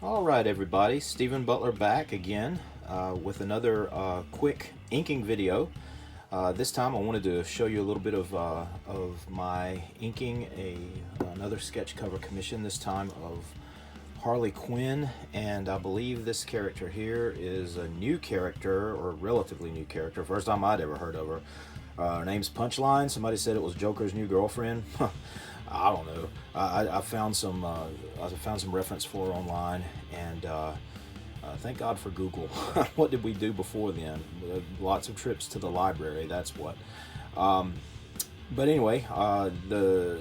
All right, everybody. Stephen Butler back again with another quick inking video. This time I wanted to show you a little bit of my inking another sketch cover commission, this time of Harley Quinn, and I believe this character here is a new character, or relatively new character, first time I'd ever heard of her. Her name's Punchline. Somebody said it was Joker's new girlfriend. I don't know. I found some reference for her online, and thank God for Google. What did we do before then? Lots of trips to the library. That's what. But anyway, the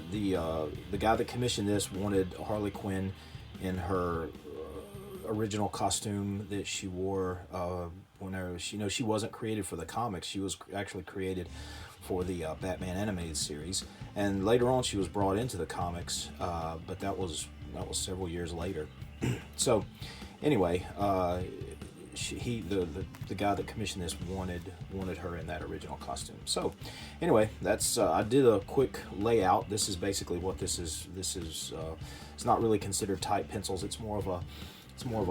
guy that commissioned this wanted Harley Quinn in her original costume that she wore whenever she wasn't created for the comics. She was actually created for the Batman animated series, and later on she was brought into the comics, but that was several years later. So anyway, the guy that commissioned this wanted her in that original costume. So anyway, that's I did a quick layout. This is basically what this is. It's not really considered type pencils. It's more of a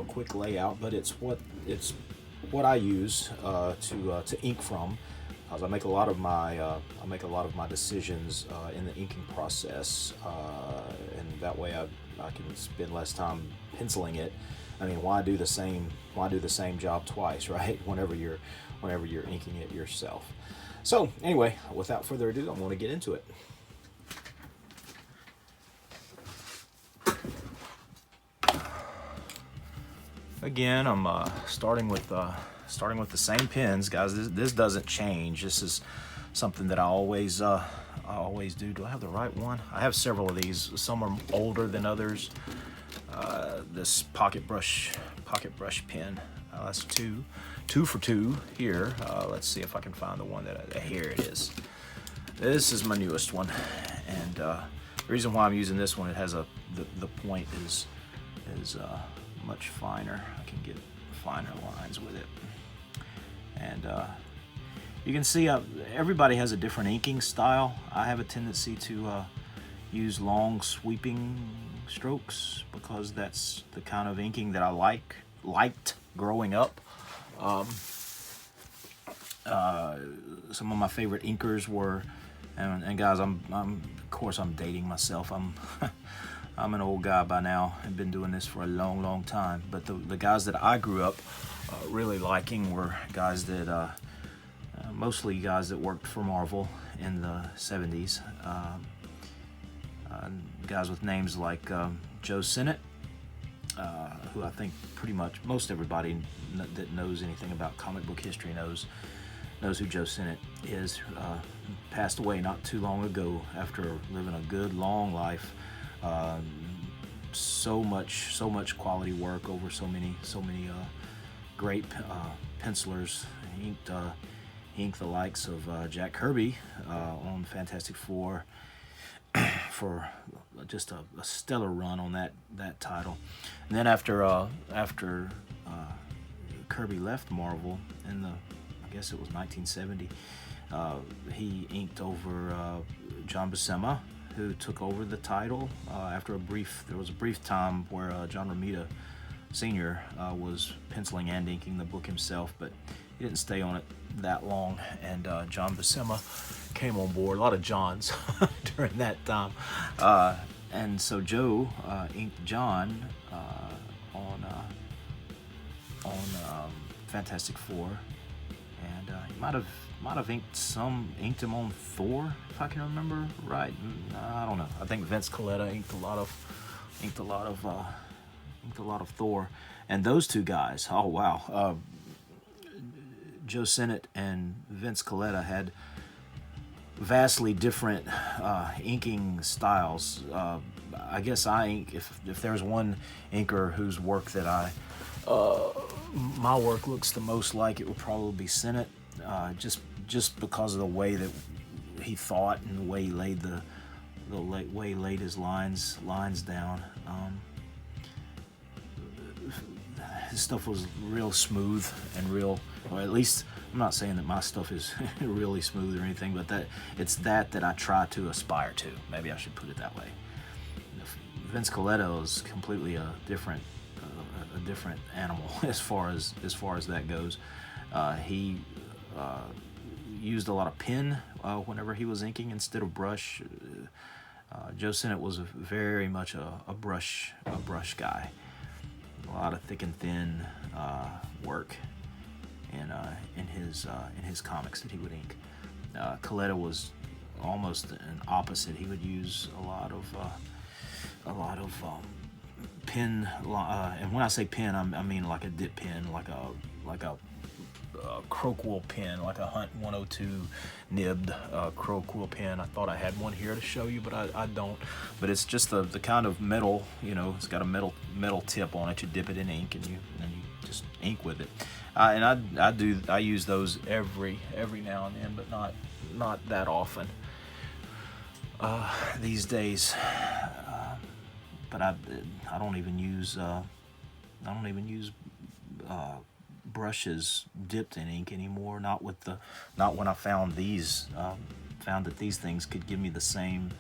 quick layout, but it's what I use to ink from. Because I make a lot of my decisions in the inking process, and that way I can spend less time penciling it. I mean, why do the same job twice, right? Whenever you're inking it yourself. So anyway, without further ado, I'm going to get into it. Again, I'm starting with the same pens, guys. This doesn't change. This is something that I always do. Do I have the right one? I have several of these. Some are older than others. This pocket brush pen. That's two for two here. Let's see if I can find the one here it is. This is my newest one, and the reason why I'm using this one, it has the point is much finer. I can get finer lines with it, and you can see everybody has a different inking style. I have a tendency to use long sweeping strokes because that's the kind of inking that I liked growing up. Some of my favorite inkers were, and guys, I'm of course I'm dating myself. I'm an old guy by now and been doing this for a long time. But the guys that I grew up really liking were guys that mostly guys that worked for Marvel in the 70s. Guys with names like Joe Sennett, who I think pretty much most everybody that knows anything about comic book history knows who Joe Sennett is. Passed away not too long ago after living a good long life. So much quality work over so many great pencilers. He inked the likes of Jack Kirby on Fantastic Four for just a stellar run on that title. And then after Kirby left Marvel in I guess it was 1970, he inked over John Buscema, who took over the title after there was a brief time where John Romita Sr. Was penciling and inking the book himself, but he didn't stay on it that long, and John Buscema came on board. A lot of Johns during that time, and so Joe inked John on Fantastic Four, and he might have inked him on Thor, if I can remember right. I don't know. I think Vince Coletta inked a lot of Thor, and those two guys. Oh wow, Joe Sennett and Vince Coletta had vastly different inking styles. I guess I ink if there's one inker whose work that my work looks the most like, it would probably be Sennett. Just because of the way that he thought and the way he laid way he laid his lines down. His stuff was real smooth and real, or at least I'm not saying that my stuff is really smooth or anything, but it's that I try to aspire to. Maybe I should put it that way. Vince Coletta is completely a different animal as far as that goes. He used a lot of pen whenever he was inking instead of brush. Joe Sennett was very much a brush guy. A lot of thick and thin work in his comics that he would ink. Coletta was almost an opposite. He would use a lot of pen, and when I say pen, I mean like a dip pen, like a croak wool pen, like a Hunt 102 nibbed croak wool pen. I thought I had one here to show you, but I don't. But it's just the kind of metal, it's got a metal tip on it. You dip it in ink and you just ink with it. And I use those every now and then, but not that often these days. But I don't even use brushes dipped in ink anymore. Not when I found that these things could give me the same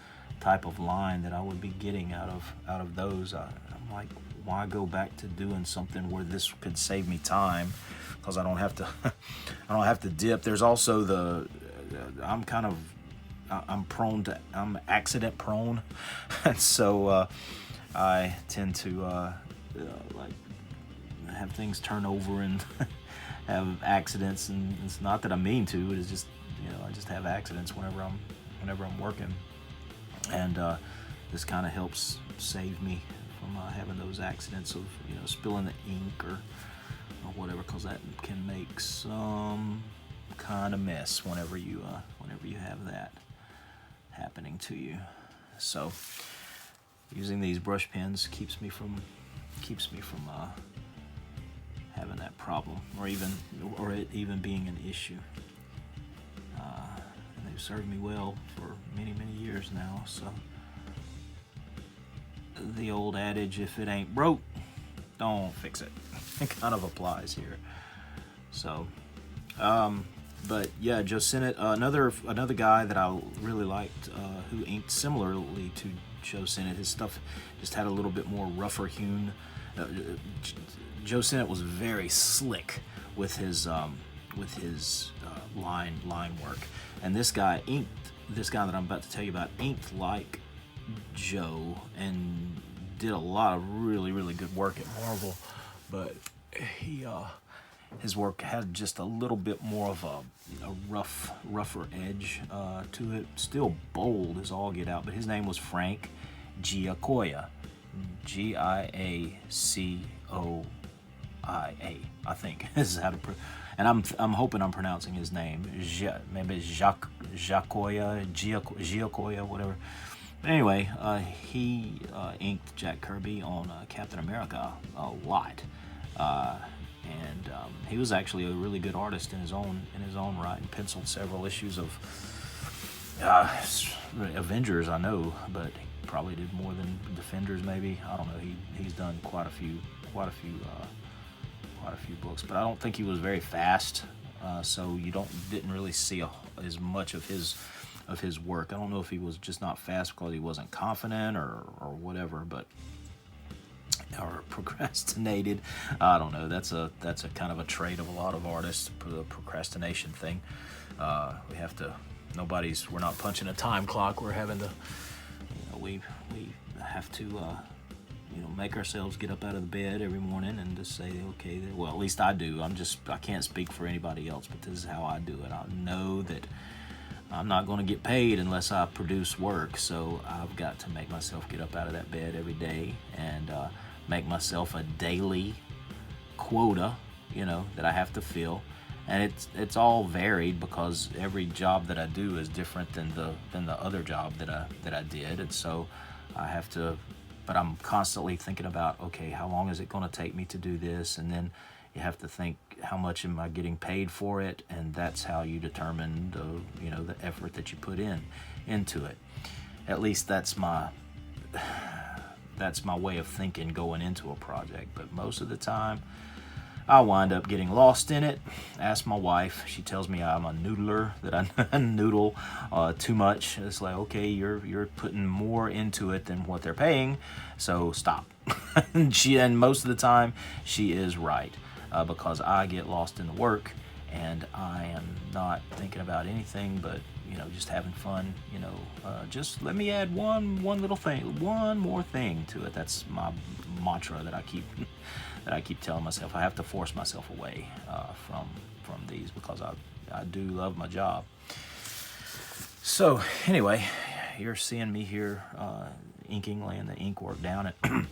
type of line that I would be getting out of those. I'm like, why go back to doing something where this could save me time, because I don't have to dip. There's also I'm accident prone, and so I tend to like have things turn over and have accidents, and it's not that I mean to. It's just I just have accidents whenever I'm working, and this kind of helps save me from having those accidents of spilling the ink or whatever, because that can make some kind of mess whenever you have that happening to you. So using these brush pens keeps me from having that problem, or it even being an issue. And they've served me well for many years now. So the old adage, if it ain't broke, don't fix it, it kind of applies here. So but yeah, Joe Sennett, another guy that I really liked, who inked similarly to Joe Sennett. His stuff just had a little bit more rougher hewn. Joe Sennett was very slick with his line work, and this guy that I'm about to tell you about inked like Joe and did a lot of really good work at Marvel, but his work had just a little bit more of a rougher edge to it. Still bold as all get out, but his name was Frank Giacoia, Giacoia, I think is how to and I'm hoping I'm pronouncing his name. Maybe Giacoia, whatever. But anyway, he inked Jack Kirby on Captain America a lot, and he was actually a really good artist in his own right, and penciled several issues of Avengers, I know, but he probably did more than Defenders, maybe. I don't know. He's done quite a few books, but I don't think he was very fast, so you didn't really see as much of his work. I don't know if he was just not fast because he wasn't confident or whatever, or procrastinated. I don't know. That's a kind of a trait of a lot of artists, the procrastination thing. We're not punching a time clock. We're having to, we have to make ourselves get up out of the bed every morning and just say, okay, well, at least I do. I can't speak for anybody else, but this is how I do it. I know that I'm not going to get paid unless I produce work, so I've got to make myself get up out of that bed every day and make myself a daily quota, that I have to fill. And it's all varied, because every job that I do is different than the other job that I did, and so I have to. But I'm constantly thinking about, okay, how long is it going to take me to do this? And then you have to think, how much am I getting paid for it? And that's how you determine the effort that you put into it. At least that's my way of thinking going into a project. But most of the time, I wind up getting lost in it. Ask my wife. She tells me I'm a noodler, that I noodle too much. It's like, okay, you're putting more into it than what they're paying, so stop. And most of the time she is right, because I get lost in the work and I am not thinking about anything but just having fun. Just let me add one little thing, one more thing to it. That's my mantra that I keep telling myself. I have to force myself away from these, because I do love my job. So anyway, you're seeing me here inking, laying the ink work down. And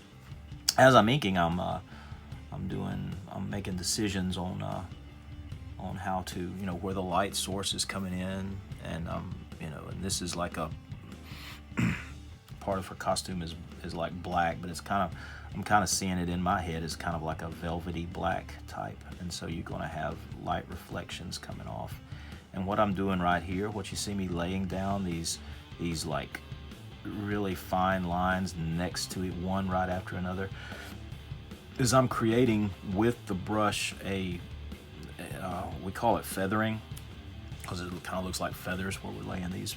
as I'm inking, I'm making decisions on how to, where the light source is coming in, and and this is like a part of her costume is like black, but I'm kind of seeing it in my head as kind of like a velvety black type, and so you're going to have light reflections coming off. And what I'm doing right here, what you see me laying down these like really fine lines next to it, one right after another, is I'm creating with the brush we call it feathering, because it kind of looks like feathers where we're laying these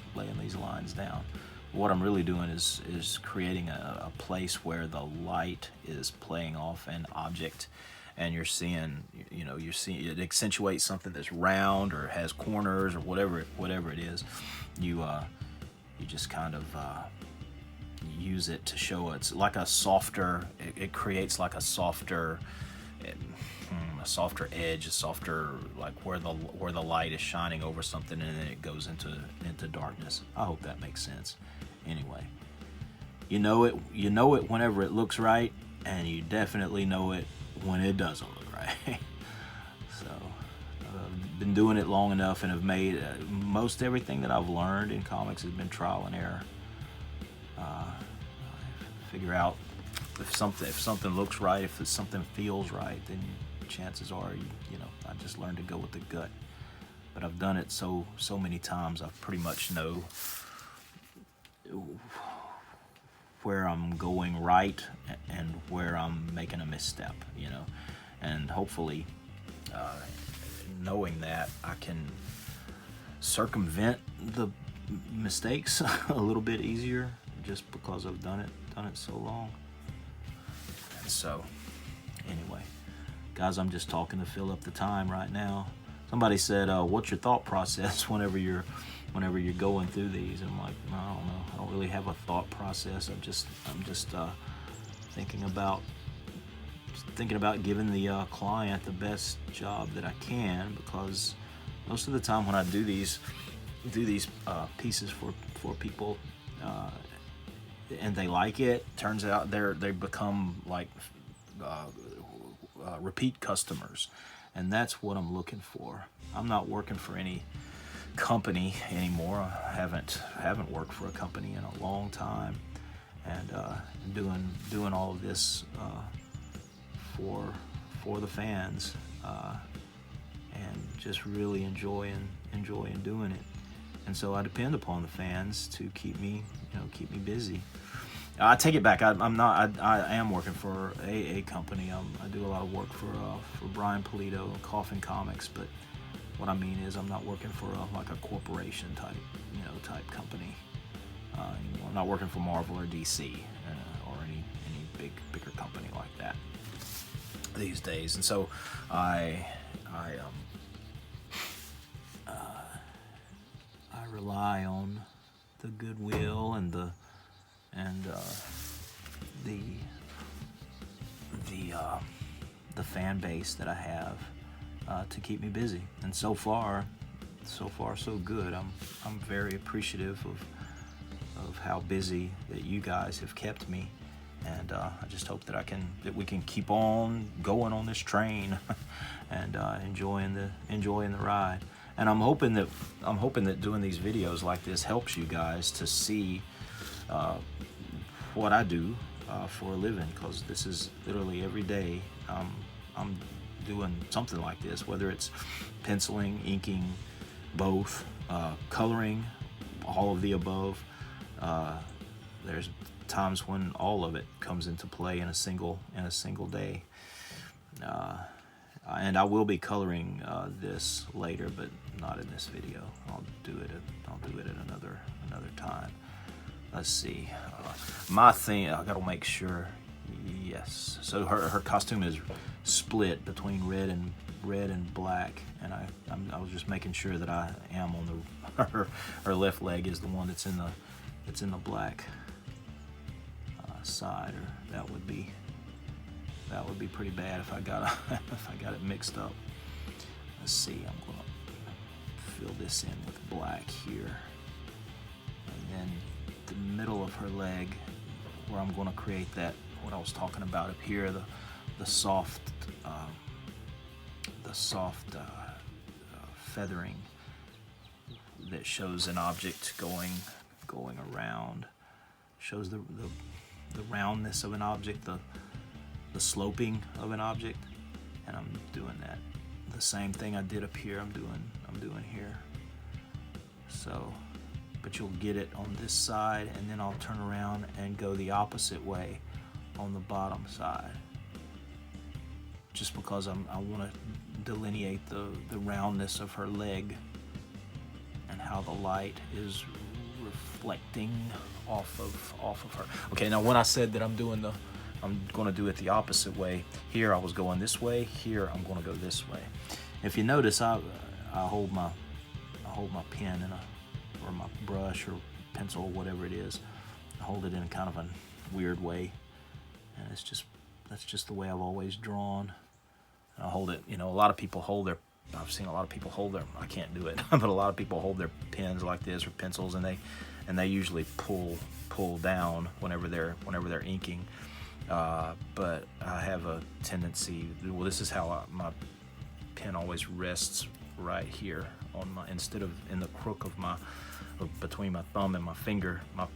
lines down. What I'm really doing is creating a place where the light is playing off an object, and you're seeing it accentuates something that's round or has corners or whatever it is. You just kind of use it to show it's like a softer. It creates like a softer edge, a softer, like where the light is shining over something, and then it goes into darkness. I hope that makes sense. Anyway, you know it whenever it looks right, and you definitely know it when it doesn't look right. So I've been doing it long enough, and have made most everything that I've learned in comics has been trial and error. Figure out if something looks right, if something feels right, then chances are I just learned to go with the gut. But I've done it so many times, I pretty much know where I'm going right and where I'm making a misstep, and hopefully knowing that, I can circumvent the mistakes a little bit easier, just because I've done it so long. And so anyway, guys, I'm just talking to fill up the time right now. Somebody said, what's your thought process whenever you're going through these? And I'm like, I don't know. I don't really have a thought process. I'm just thinking about giving the client the best job that I can, because most of the time when I do these pieces for people, and they like it, turns out they become like repeat customers, and that's what I'm looking for. I'm not working for any company anymore. I haven't worked for a company in a long time, and doing all of this for the fans, and just really enjoying doing it. And so I depend upon the fans to keep me busy. I take it back. I'm not. I am working for a company. I do a lot of work for Brian Polito and Coffin Comics. But what I mean is, I'm not working for like a corporation type company anymore. I'm not working for Marvel or DC or any bigger company like that these days. And so I rely on the goodwill and the fan base that I have to keep me busy. And so far so good. I'm very appreciative of how busy that you guys have kept me, and I just hope that we can keep on going on this train and enjoying the ride. And I'm hoping that doing these videos like this helps you guys to see what I do for a living, because this is literally every day I'm doing something like this, whether it's penciling, inking, both, coloring, all of the above. There's times when all of it comes into play in a single day. And I will be coloring this later, but not in this video. I'll do it at another time. Let's see. My thing, I gotta make sure. Yes. So her costume is split between red and black, and I was just making sure that I am on the her left leg is the one that's in the black side, or that would be pretty bad if I got if I got it mixed up. Let's see. I'm gonna fill this in with black here, and then the middle of her leg, where I'm going to create that, what I was talking about up here, the soft feathering that shows an object going around, shows the roundness of an object, the sloping of an object, and I'm doing that. The same thing I did up here, I'm doing here. So, but you'll get it on this side, and then I'll turn around and go the opposite way on the bottom side, just because I want to delineate the roundness of her leg and how the light is reflecting off of her. Okay, now when I said that I'm going to do it the opposite way, here I was going this way, here I'm going to go this way. If you notice, I hold my pen or my brush or pencil or whatever it is. I hold it in kind of a weird way, and that's just the way I've always drawn. And I hold it, a lot of people I've seen a lot of people hold their, I can't do it, but a lot of people hold their pens like this or pencils, and they usually pull down whenever they're inking. But I have a tendency, well, this is how my pen always rests right here on my, instead of in the crook of between my thumb and my finger, my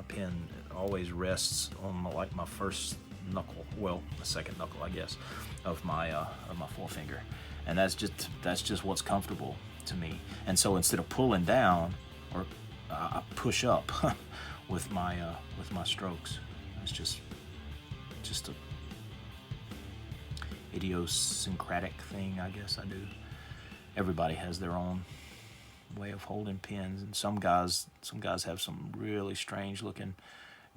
pen always rests on my first knuckle, well, the second knuckle, I guess, of my forefinger, and that's just what's comfortable to me. And so instead of pulling down, or I push up with my strokes. It's just a idiosyncratic thing, I guess I do. Everybody has their own way of holding pens, and some guys have some really strange looking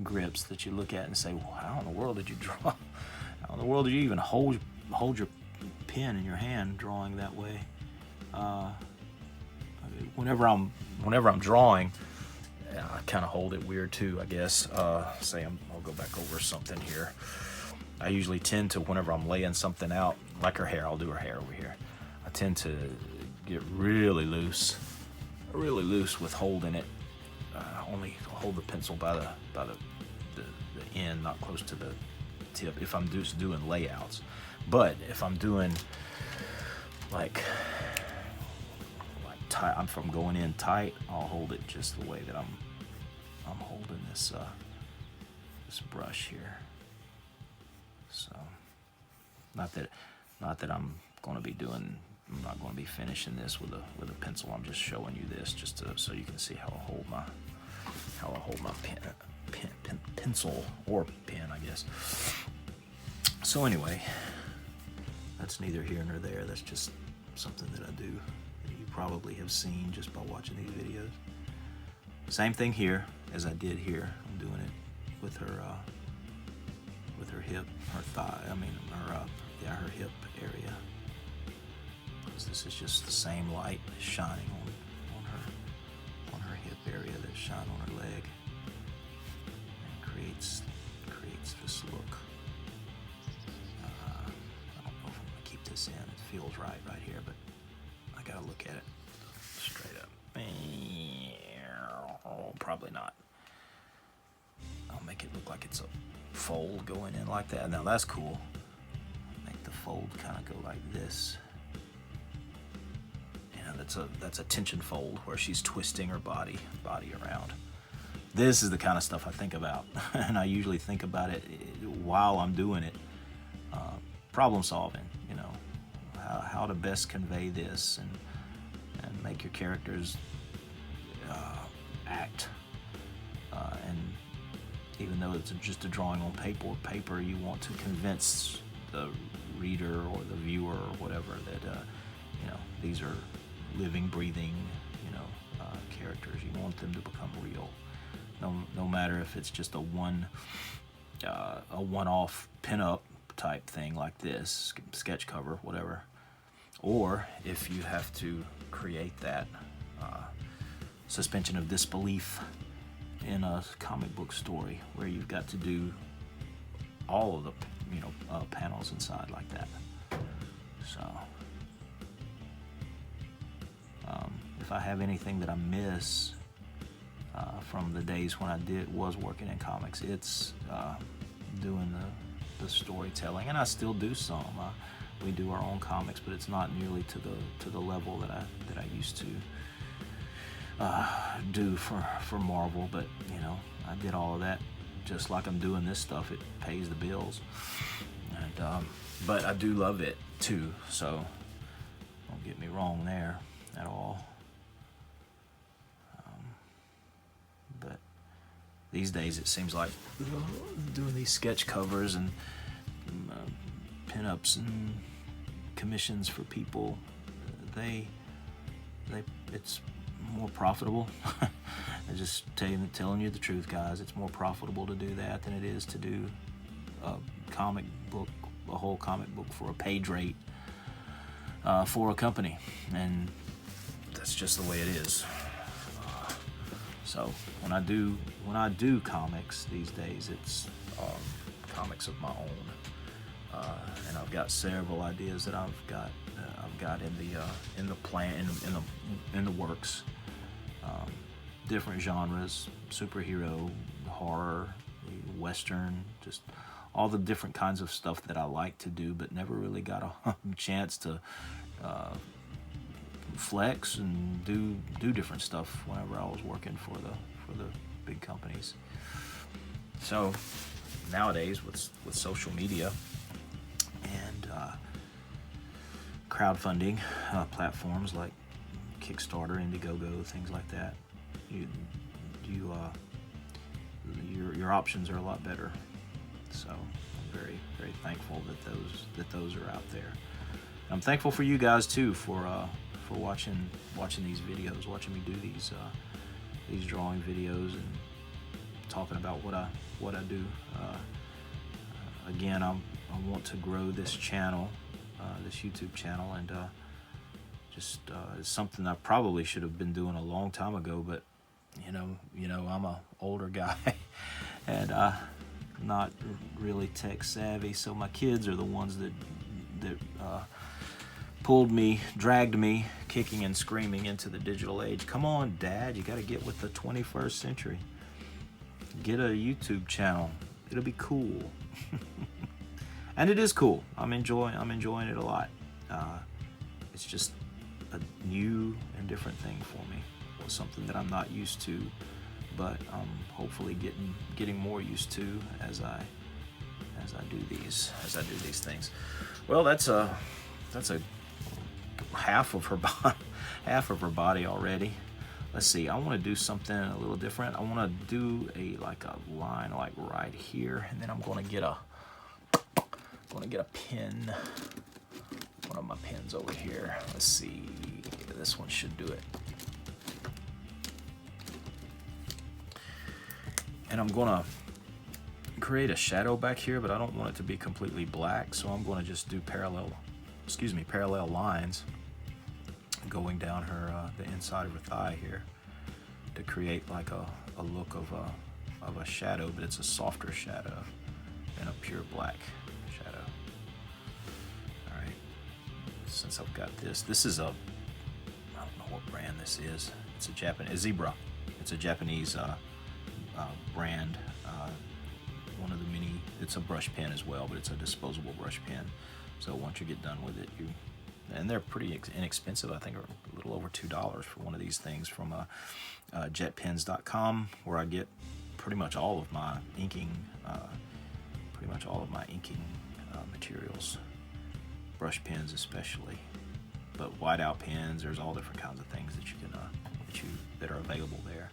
grips that you look at and say, well, how in the world did you draw? How in the world did you even hold your pen in your hand drawing that way? Whenever I'm drawing, I kind of hold it weird too, I guess. I'll go back over something here. I usually tend to, whenever I'm laying something out, like her hair, I'll do her hair over here. I tend to get really loose with holding it. Only hold the pencil by the end, not close to the tip, if I'm just doing layouts. But if I'm doing like tight, I'm going in tight, I'll hold it just the way that I'm holding this brush here. So, not that I'm not going to be finishing this with a pencil. I'm just showing you this just so you can see how I hold my pencil or pen, I guess. So anyway, that's neither here nor there. That's just something that I do that you probably have seen just by watching these videos. Same thing here as I did here. I'm doing it with her hip, her thigh. I mean, her hip area. Because this is just the same light shining on her hip area that shine on her leg, and creates this look. I don't know if I'm gonna keep this in. It feels right here, but I gotta look at it straight up. Oh, probably not. I'll make it look like it's a fold going in like that. Now that's cool. Make the fold kind of go like this. That's a tension fold where she's twisting her body around. This is the kind of stuff I think about, and I usually think about it while I'm doing it. Problem solving, how to best convey this and make your characters act. And even though it's just a drawing on paper, you want to convince the reader or the viewer or whatever that you know, these are living, breathing, you know, characters. You want them to become real. No matter if it's just a one-off pinup type thing like this, sketch cover, whatever, or if you have to create that suspension of disbelief in a comic book story where you've got to do all of the, you know, panels inside like that. So if I have anything that I miss from the days when I was working in comics, it's doing the storytelling, and I still do some. We do our own comics, but it's not nearly to the level that I used to do for Marvel. But you know, I did all of that just like I'm doing this stuff. It pays the bills, and but I do love it too. So don't get me wrong there at all. But these days it seems like doing these sketch covers and pinups and commissions for people, it's more profitable. I'm just telling you the truth, guys. It's more profitable to do that than it is to do a comic book, a whole comic book for a page rate for a company, and that's just the way it is. So when I do comics these days, it's comics of my own, and I've got several ideas that I've got in the plan, in the works. Different genres: superhero, horror, western, just all the different kinds of stuff that I like to do, but never really got a chance to flex and do different stuff whenever I was working for the big companies. So nowadays with social media and crowdfunding platforms like Kickstarter, Indiegogo, things like that, your options are a lot better. So I'm very, very thankful that those are out there. I'm thankful for you guys too for watching these videos, watching me do these drawing videos and talking about what I do. Again, I want to grow this channel, this YouTube channel, and just it's something I probably should have been doing a long time ago, but you know, I'm a older guy and not really tech savvy, so my kids are the ones that dragged me kicking and screaming into the digital age. Come on, Dad, you got to get with the 21st century. Get a YouTube channel. It'll be cool. And it is cool. I'm enjoying it a lot. It's just a new and different thing for me. It's something that I'm not used to, but I'm hopefully getting more used to as I do these things. Well, that's a half of her body already. Let's see, I want to do something a little different. I want to do a line like right here, and then I'm going to get a pen, one of my pens over here. Let's see, this one should do it. And I'm going to create a shadow back here, but I don't want it to be completely black, so I'm going to just do parallel lines going down the inside of her thigh here to create like a look of a shadow, but it's a softer shadow than a pure black shadow. All right, since I've got this is I don't know what brand this is. It's a Zebra. It's a Japanese brand. One of the many. It's a brush pen as well, but it's a disposable brush pen. So once you get done with it, and they're pretty inexpensive. I think a little over $2 for one of these things from jetpens.com, where I get pretty much all of my inking, materials, brush pens especially, but whiteout pens. There's all different kinds of things that you can that are available there.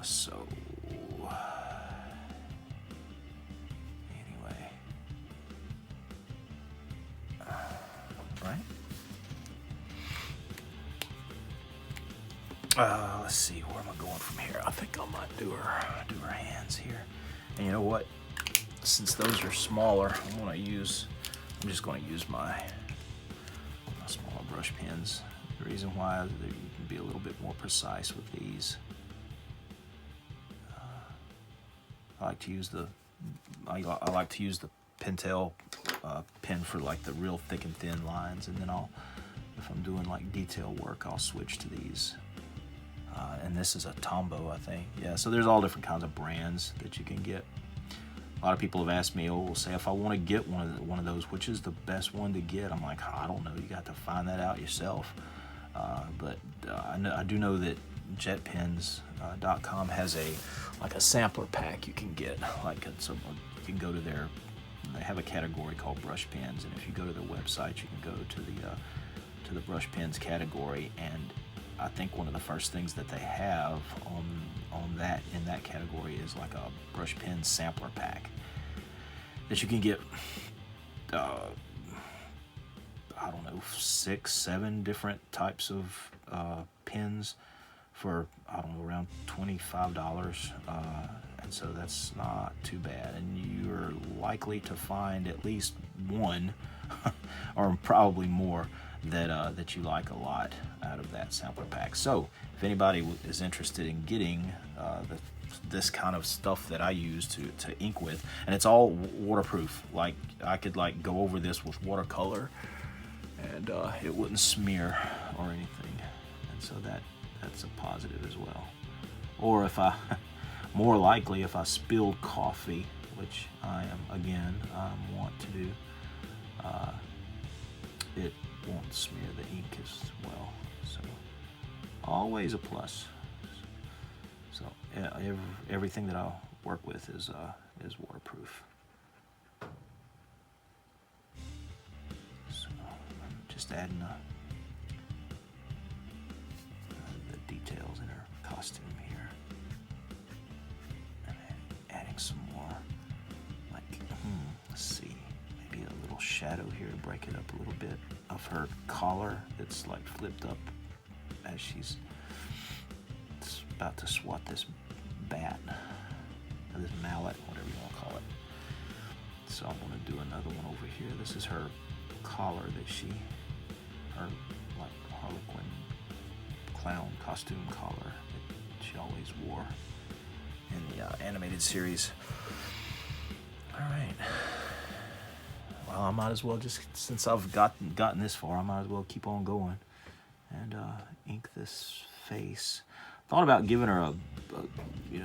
So anyway, Let's see, where am I going from here? I think I might do her hands here. And you know what? Since those are smaller, I'm just going to use my smaller brush pens. The reason why you can be a little bit more precise with these. I like to use the Pentel pen for like the real thick and thin lines, and then if I'm doing like detail work, I'll switch to these. And this is a Tombow, I think. Yeah, so there's all different kinds of brands that you can get. A lot of people have asked me, say if I want to get one of those, which is the best one to get? I'm like, I don't know. You got to find that out yourself. But I do know that jetpens.com has a sampler pack you can get. You can go to they have a category called brush pens, and if you go to their website, you can go to the brush pens category, and I think one of the first things that they have in that category is like a brush pen sampler pack that you can get. I don't know, 6-7 different types of pens for, I don't know, around $25. And so that's not too bad. And you're likely to find at least one, or probably more, that you like a lot out of that sampler pack. So if anybody is interested in getting this kind of stuff that I use to ink with, and it's all waterproof. Like I could go over this with watercolor, and it wouldn't smear or anything. And so that's a positive as well. Or more likely if I spilled coffee, which I want to do, it won't smear the ink as well. So always a plus. So everything that I'll work with is waterproof. So I'm just adding the details in her costume here, and then adding some more, let's see, maybe a little shadow here to break it up a little bit of her collar that's like flipped up as she's about to swat this bat, or this mallet, whatever you want to call it. So I'm going to do another one over here. This is her collar that her like Harley Quinn clown costume collar that she always wore in the animated series. All right. Well, I might as well since I've gotten this far, I might as well keep on going and ink this face. Thought about giving her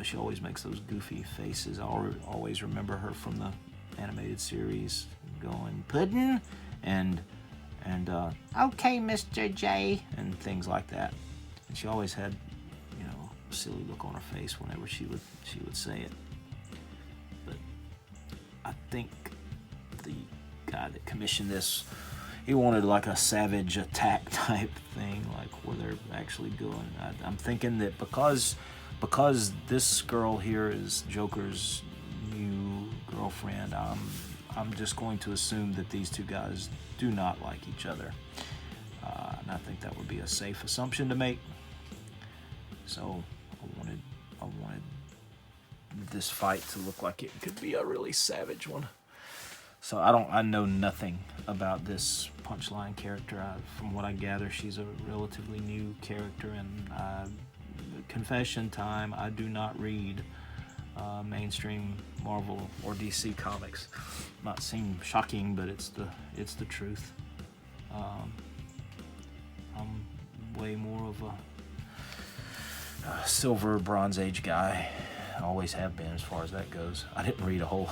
she always makes those goofy faces. I always remember her from the animated series going, "Puddin'," and "Okay, Mr. J," and things like that. And she always had, a silly look on her face whenever she would say it. But I think the guy that commissioned this, he wanted like a savage attack type thing, like where they're actually going. I'm thinking that because this girl here is Joker's new girlfriend, I'm just going to assume that these two guys do not like each other, and I think that would be a safe assumption to make. So I wanted this fight to look like it could be a really savage one. So I know nothing about this Punchline character. From what I gather, she's a relatively new character, and confession time, I do not read mainstream Marvel or DC comics. Might seem shocking, but it's the truth. I'm way more of a Silver Bronze Age guy. I always have been, as far as that goes. I didn't read a whole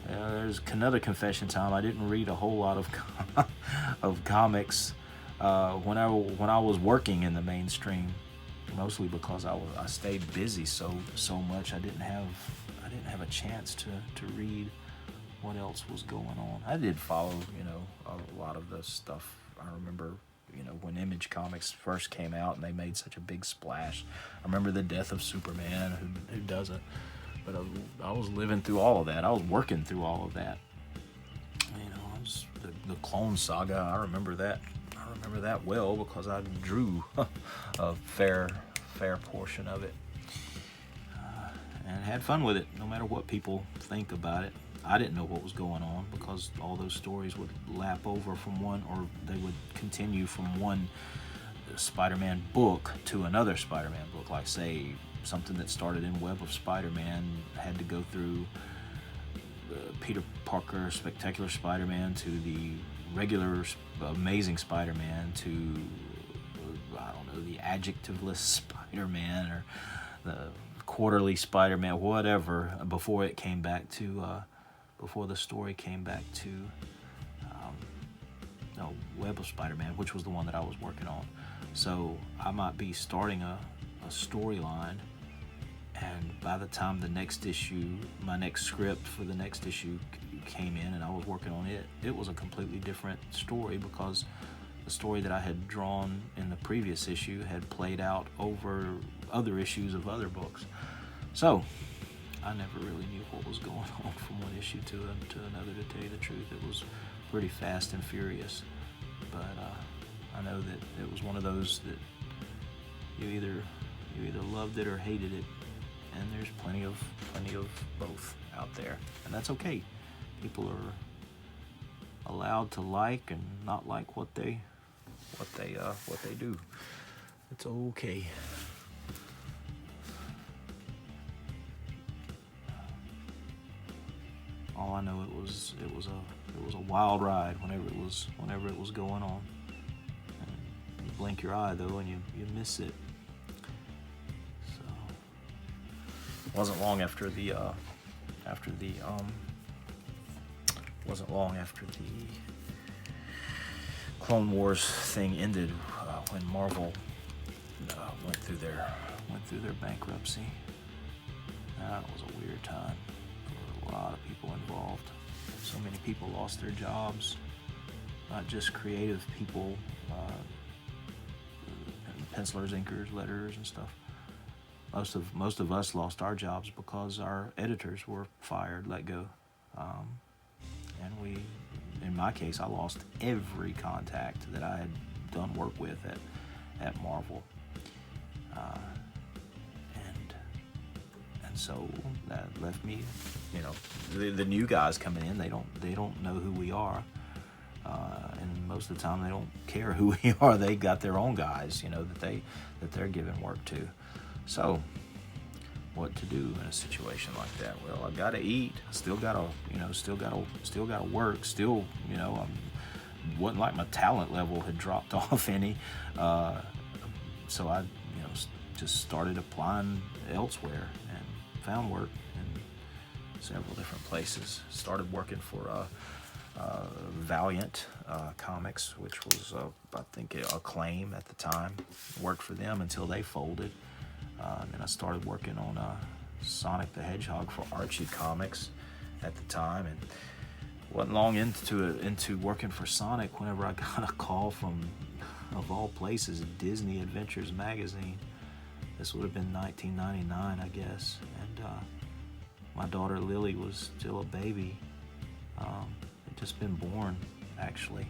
there's another confession time. I didn't read a whole lot of comics when I was working in the mainstream, mostly because I stayed busy so much. I didn't have a chance to read what else was going on. I did follow a lot of the stuff. I remember when Image Comics first came out and they made such a big splash. I remember the death of Superman. Who doesn't? But I was living through all of that. I was working through all of that. I was the Clone Saga. I remember that. I remember that well because I drew a fair portion of it, and had fun with it, no matter what people think about it. I didn't know what was going on because all those stories would lap over from one, or they would continue from one Spider-Man book to another Spider-Man book. Like, say, something that started in Web of Spider-Man had to go through Peter Parker Spectacular Spider-Man to the regular Amazing Spider-Man to, I don't know, the adjectiveless Spider-Man or the quarterly Spider-Man, whatever, before it came back to, before the story came back to Web of Spider-Man, which was the one that I was working on. So I might be starting a storyline, and by the time the next issue, my next script for the next issue came in and I was working on it, it was a completely different story because the story that I had drawn in the previous issue had played out over other issues of other books. So I never really knew what was going on from one issue to another, to tell you the truth. It was pretty fast and furious, but I know that it was one of those that you either loved it or hated it, and there's plenty of both out there, and that's okay. People are allowed to like and not like what they do. It's okay. All I know, it was a wild ride whenever it was going on. And you blink your eye though, and you miss it. So it wasn't long after the Clone Wars thing ended, when Marvel went through their bankruptcy. That was a weird time for a lot of people involved. So many people lost their jobs, not just creative people, pencilers, inkers, letterers, and stuff. Most of us lost our jobs because our editors were fired, let go, and in my case, I lost every contact that I had done work with at Marvel, and so that left me, the new guys coming in, they don't know who we are, and most of the time they don't care who we are. They got their own guys, that they're giving work to. So what to do in a situation like that? Well, I gotta eat. Still gotta work. Still, wasn't like my talent level had dropped off any. So I, just started applying elsewhere and found work in several different places. Started working for Valiant Comics, which was I think Acclaim at the time. Worked for them until they folded. And then I started working on Sonic the Hedgehog for Archie Comics at the time, and wasn't long into working for Sonic whenever I got a call from, of all places, Disney Adventures magazine. This would have been 1999, I guess, and my daughter Lily was still a baby. Had just been born, actually.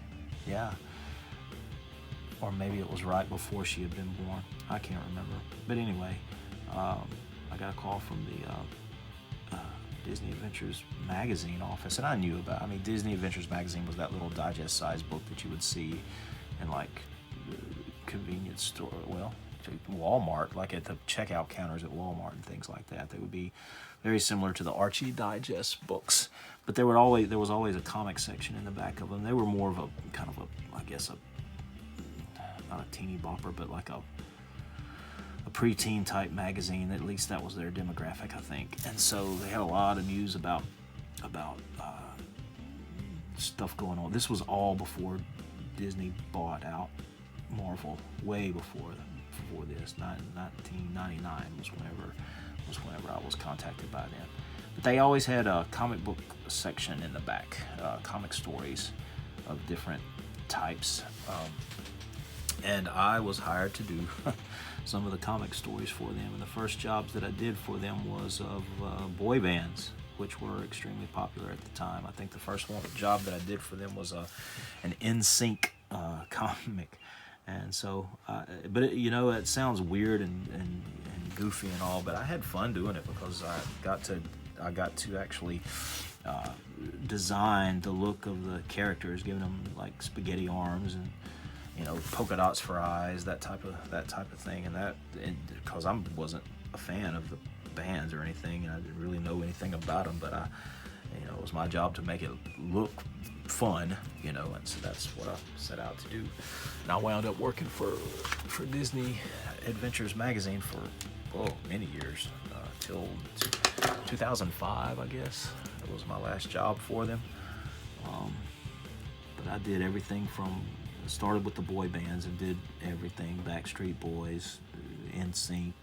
Yeah. Or maybe it was right before she had been born. I can't remember. But anyway, I got a call from the Disney Adventures magazine office, and I knew about. Disney Adventures magazine was that little digest-sized book that you would see in like convenience store, Walmart, like at the checkout counters at Walmart and things like that. They would be very similar to the Archie Digest books, but there was always a comic section in the back of them. They were more of a kind of not a teeny bopper, but like a preteen type magazine. At least that was their demographic, I think. And so they had a lot of news about stuff going on. This was all before Disney bought out Marvel, way before this. 1999 was whenever I was contacted by them. But they always had a comic book section in the back, comic stories of different types. And I was hired to do some of the comic stories for them. And the first jobs that I did for them was of boy bands, which were extremely popular at the time. I think the first job that I did for them was an NSYNC comic. And so, but it, you know, it sounds weird and goofy and all, but I had fun doing it because I got to actually design the look of the characters, giving them like spaghetti arms and, you know, polka dots for eyes, that type of thing. And because I wasn't a fan of the bands or anything, and I didn't really know anything about them, but you know, it was my job to make it look fun, you know, and so that's what I set out to do. And I wound up working for Disney Adventures magazine for many years, till 2005, I guess. It was my last job for them. But I did everything from, started with the boy bands and did everything, Backstreet Boys, NSYNC,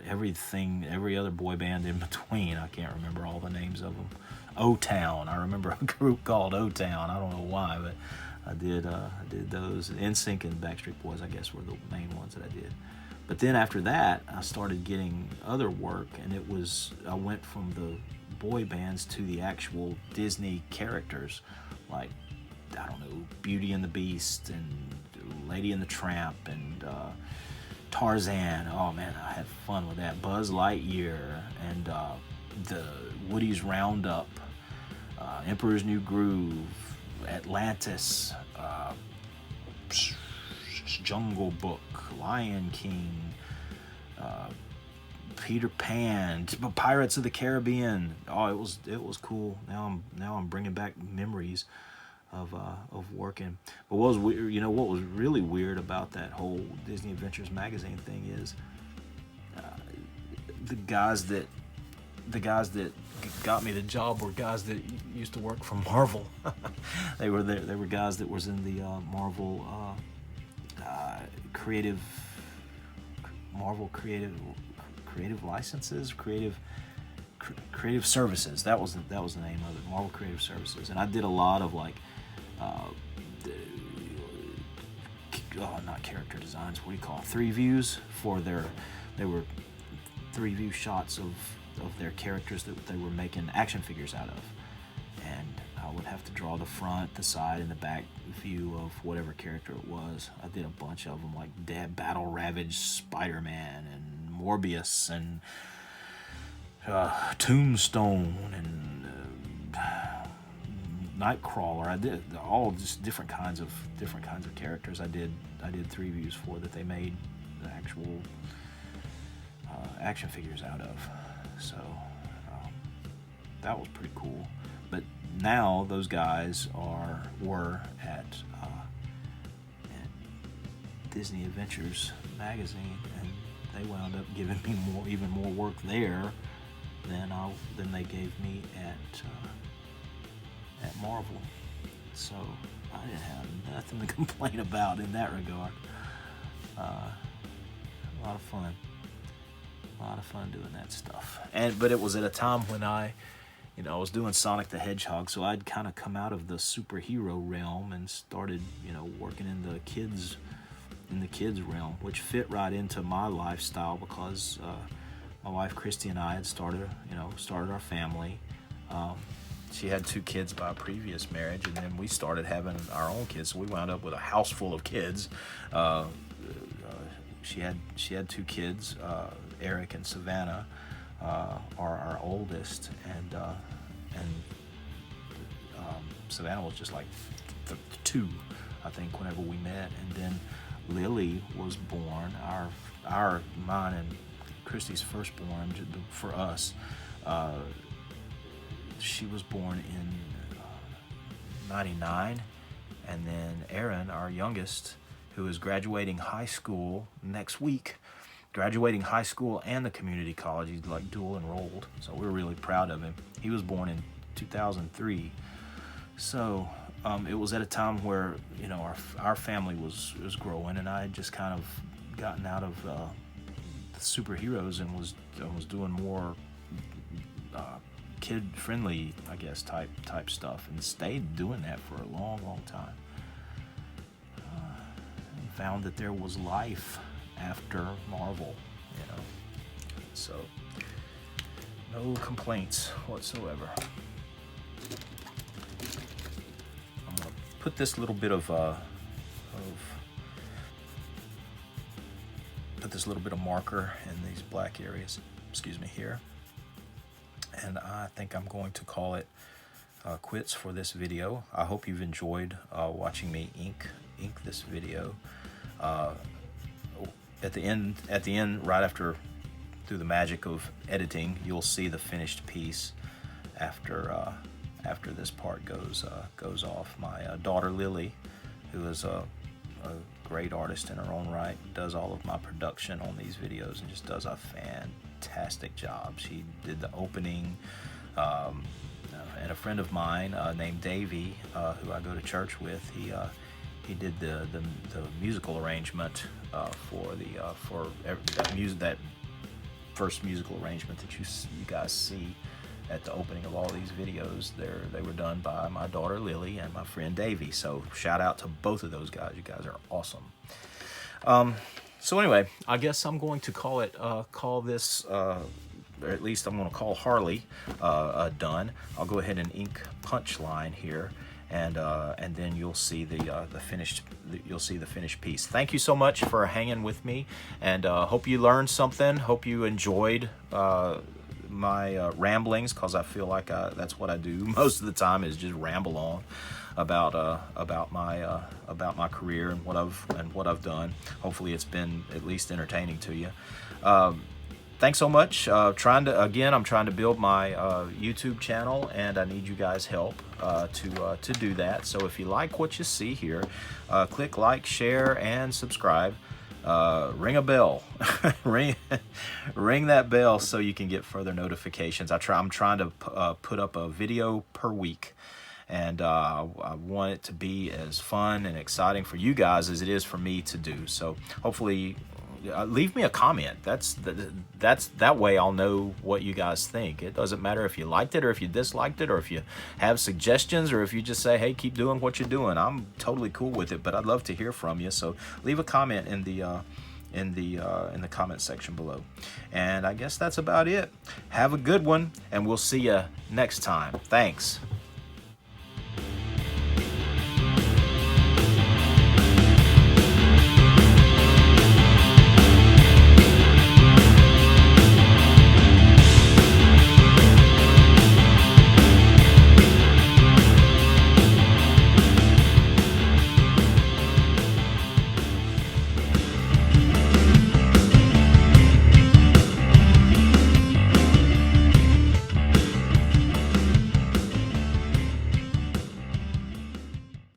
everything, every other boy band in between. I can't remember all the names of them. O-Town, I remember a group called O-Town. I don't know why, but I did those. NSYNC and Backstreet Boys, I guess, were the main ones that I did. But then after that, I started getting other work, and I went from the boy bands to the actual Disney characters, like, I don't know, Beauty and the Beast and Lady and the Tramp and Tarzan. Oh man, I had fun with that. Buzz Lightyear and the Woody's Roundup, Emperor's New Groove, Atlantis, Jungle Book, Lion King, Peter Pan, Pirates of the Caribbean. Oh, it was cool. Now I'm bringing back memories of working. But what was weird, you know, what was really weird about that whole Disney Adventures magazine thing is the guys that got me the job were guys that used to work for Marvel. They were guys that was in the Marvel creative licenses, creative services. That was the name of it, Marvel Creative Services. And I did a lot of like not character designs, what do you call it? 3 views for they were 3 view shots of their characters that they were making action figures out of. And I would have to draw the front, the side, and the back view of whatever character it was. I did a bunch of them, like Battle Ravaged Spider-Man and Morbius and Tombstone and Nightcrawler. I did all just different kinds of characters. I did 3 views for that they made the actual action figures out of. So that was pretty cool. But now those guys were at Disney Adventures magazine, and they wound up giving me even more work there than they gave me at Marvel. So I didn't have nothing to complain about in that regard. A lot of fun doing that stuff. But it was at a time when I was doing Sonic the Hedgehog, so I'd kind of come out of the superhero realm and started, working in the kids realm, which fit right into my lifestyle because my wife Christy and I had started our family. She had 2 kids by a previous marriage, and then we started having our own kids, so we wound up with a house full of kids. She had 2 kids, Eric and Savannah are our oldest, and Savannah was just like 2, I think, whenever we met. And then Lily was born, mine and Christy's firstborn for us. She was born in 99, and then Aaron, our youngest, who is graduating high school next week, graduating high school and the community college. He's like dual enrolled, so we're really proud of him. He was born in 2003. So it was at a time where our family was growing, and I had just kind of gotten out of the superheroes and was doing more kid-friendly, I guess, type stuff, and stayed doing that for a long time. And found that there was life after Marvel, so no complaints whatsoever. put this little bit of marker in these black areas, excuse me, here. And I think I'm going to call it quits for this video. I hope you've enjoyed watching me ink this video. At the end, right after, through the magic of editing, you'll see the finished piece after this part goes off. My daughter Lily, who is a great artist in her own right, does all of my production on these videos and just does a fantastic job. She did the opening, and a friend of mine named Davey, who I go to church with, he did the musical arrangement for that first musical arrangement that you guys see at the opening of all these videos. They were done by my daughter Lily and my friend Davey. So shout out to both of those guys. You guys are awesome. So anyway, I guess I'm going to call this, or at least I'm going to call Harley done. I'll go ahead and ink Punchline here, and then you'll see the finished piece. Thank you so much for hanging with me, and hope you learned something. Hope you enjoyed my ramblings, because I feel like that's what I do most of the time, is just ramble on about my career and what I've done. Hopefully it's been at least entertaining to you. Thanks so much. I'm trying to build my YouTube channel, and I need you guys' help to do that. So if you like what you see here, click like, share, and subscribe. Ring a bell, ring that bell so you can get further notifications. I'm trying to put up a video per week, and I want it to be as fun and exciting for you guys as it is for me to do. So hopefully, leave me a comment. That way I'll know what you guys think. It doesn't matter if you liked it or if you disliked it, or if you have suggestions, or if you just say, hey, keep doing what you're doing. I'm totally cool with it, but I'd love to hear from you. So leave a comment in the comment section below. And I guess that's about it. Have a good one, and we'll see you next time. Thanks.